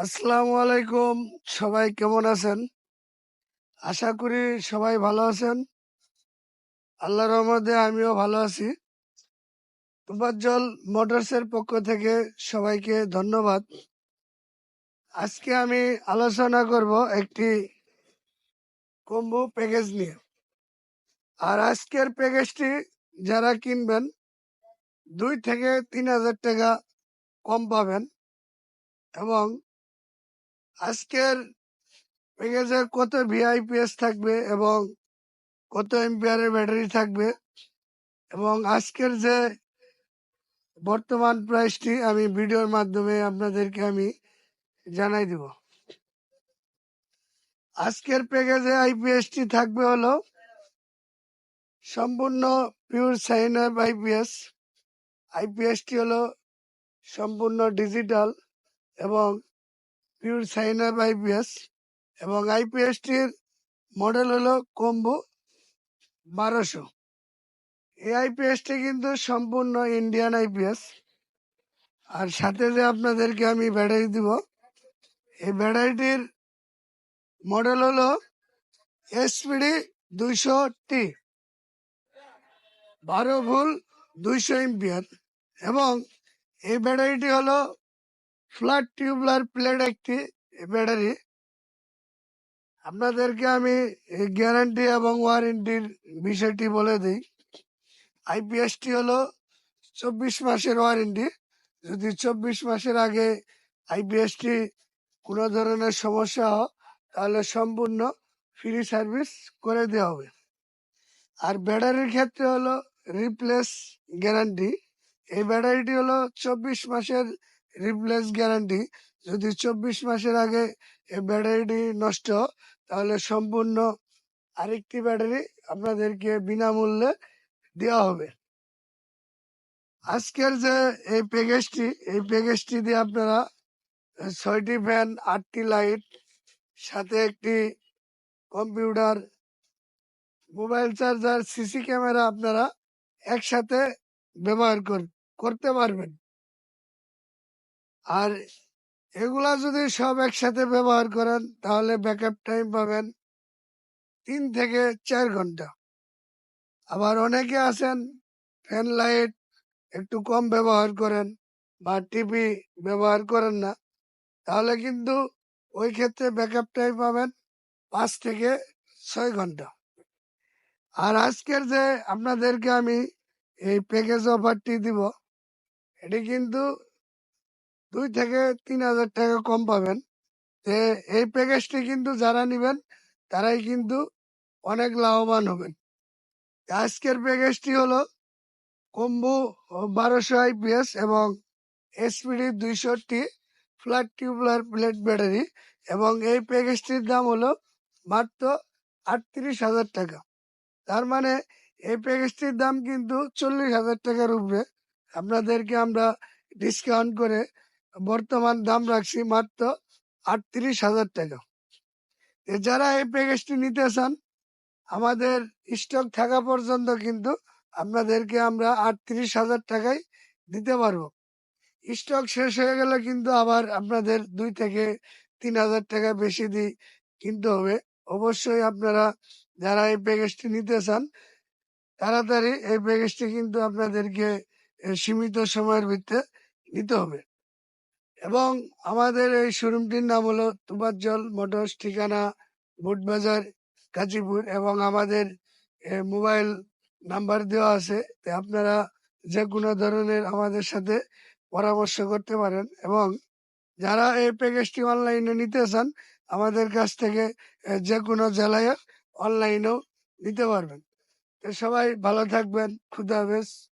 আসসালামু আলাইকুম। সবাই কেমন আছেন? আশা করি সবাই ভালো আছেন। আল্লাহর রহমতে আমিও ভালো আছি। তোফাজ্জল মোটরসের পক্ষ থেকে সবাইকে ধন্যবাদ। আজকে আমি আলোচনা করব একটি কম্বো প্যাকেজ নিয়ে। আর আজকের প্যাকেজটি যারা কিনবেন 2 থেকে 3 হাজার টাকা কম পাবেন। এবং আজকের প্যাকেজে কত ভিআইপিএস থাকবে এবং কত এম্পিয়ারের ব্যাটারি থাকবে এবং আজকের যে বর্তমান প্রাইসটি আমি ভিডিওর মাধ্যমে আপনাদেরকে আমি জানাই দিব। আজকের প্যাকেজে আইপিএসটি থাকবে হলো সম্পূর্ণ পিওর সাইন আপ আইপিএস। আইপিএসটি হলো সম্পূর্ণ ডিজিটাল এবং পিওর সাইন আপ আইপিএস এবং আইপিএসটির মডেল হলো কম্বো 1200। এই আইপিএসটি কিন্তু সম্পূর্ণ ইন্ডিয়ান আইপিএস। আর সাথে যে আপনাদেরকে আমি ব্যাটারি দিব, এই ব্যাটারিটির মডেল হলো এসপিডি 200T 12 ভোল্ট 200 এম্পিয়ার এবং এই ব্যাটারিটি হলো ফ্ল্যাট টিউবলার প্লেট একটি ব্যাটারি। আপনাদেরকে আমি গ্যারান্টি এবং ওয়ারেন্টির বিষয়টি বলে দিই। আইপিএসটি হলো 24 মাসের ওয়ারেন্টি। যদি 24 মাসের আগে আইপিএসটি কোনো ধরনের সমস্যা হয় তাহলে সম্পূর্ণ ফ্রি সার্ভিস করে দেওয়া হবে। আর ব্যাটারির ক্ষেত্রে হলো রিপ্লেস গ্যারান্টি। এই ব্যাটারিটি হলো 24 মাসের রিপ্লেস গ্যারান্টি। যদি 24 মাসের আগে এই ব্যাটারিটি নষ্ট তাহলে সম্পূর্ণ আরেকটি ব্যাটারি আপনাদেরকে বিনামূল্যে দেওয়া হবে। আজকের যে এই প্যাকেজটি দিয়ে আপনারা 6টি ফ্যান, 8টি লাইট, সাথে একটি computer, mobile charger, CC camera আপনারা একসাথে ব্যবহার করতে পারবেন। আর এগুলা যদি সব একসাথে ব্যবহার করেন তাহলে ব্যাকআপ টাইম পাবেন 3 থেকে 4 ঘন্টা। আবার অনেকে আছেন ফ্যান লাইট একটু কম ব্যবহার করেন বা টিভি ব্যবহার করেন না, তাহলে কিন্তু ওই ক্ষেত্রে ব্যাকআপ টাইম পাবেন 5 থেকে 6 ঘন্টা। আর আজকের যে আপনাদেরকে আমি এই প্যাকেজ অফারটি দিব, এটি কিন্তু 2 থেকে 3 হাজার টাকা কম পাবেন। এই প্যাকেজটি কিন্তু যারা নেবেন তারাই কিন্তু অনেক লাভবান হবেন। আজকের প্যাকেজটি হলো কম্বো 1200 আইপিএস এবং SPD 200T flat tubular plate battery এবং এই প্যাকেজটির দাম হলো মাত্র 38,000 টাকা। তার মানে এই প্যাকেজটির দাম কিন্তু 40,000 টাকার উপরে। আপনাদেরকে আমরা ডিসকাউন্ট করে বর্তমান দাম রাখছি মাত্র 38,000 টাকা। যারা এই প্যাকেজটি নিতে চান আমাদের স্টক থাকা পর্যন্ত কিন্তু আপনাদেরকে আমরা 38,000 টাকায় দিতে পারবো। স্টক শেষ হয়ে গেলে কিন্তু আবার আপনাদের 2 থেকে 3 হাজার টাকা বেশি দিয়ে কিনতে হবে। অবশ্যই আপনারা যারা এই প্যাকেজটি নিতে চান তাড়াতাড়ি এই প্যাকেজটি কিন্তু আপনাদেরকে সীমিত সময়ের ভিতরে নিতে হবে। এবং আমাদের এই শোরুমটির নাম হলো তোফাজ্জল মোটরস, ঠিকানা বুটবাজার, গাজীপুর এবং আমাদের মোবাইল নাম্বার দেওয়া আছে। আপনারা যে কোনো ধরনের আমাদের সাথে পরামর্শ করতে পারেন এবং যারা এই প্যাকেজটি অনলাইনে নিতে চান আমাদের কাছ থেকে যে কোনো জেলায় অনলাইনেও নিতে পারবেন। সবাই ভালো থাকবেন। খুদা হাফেজ।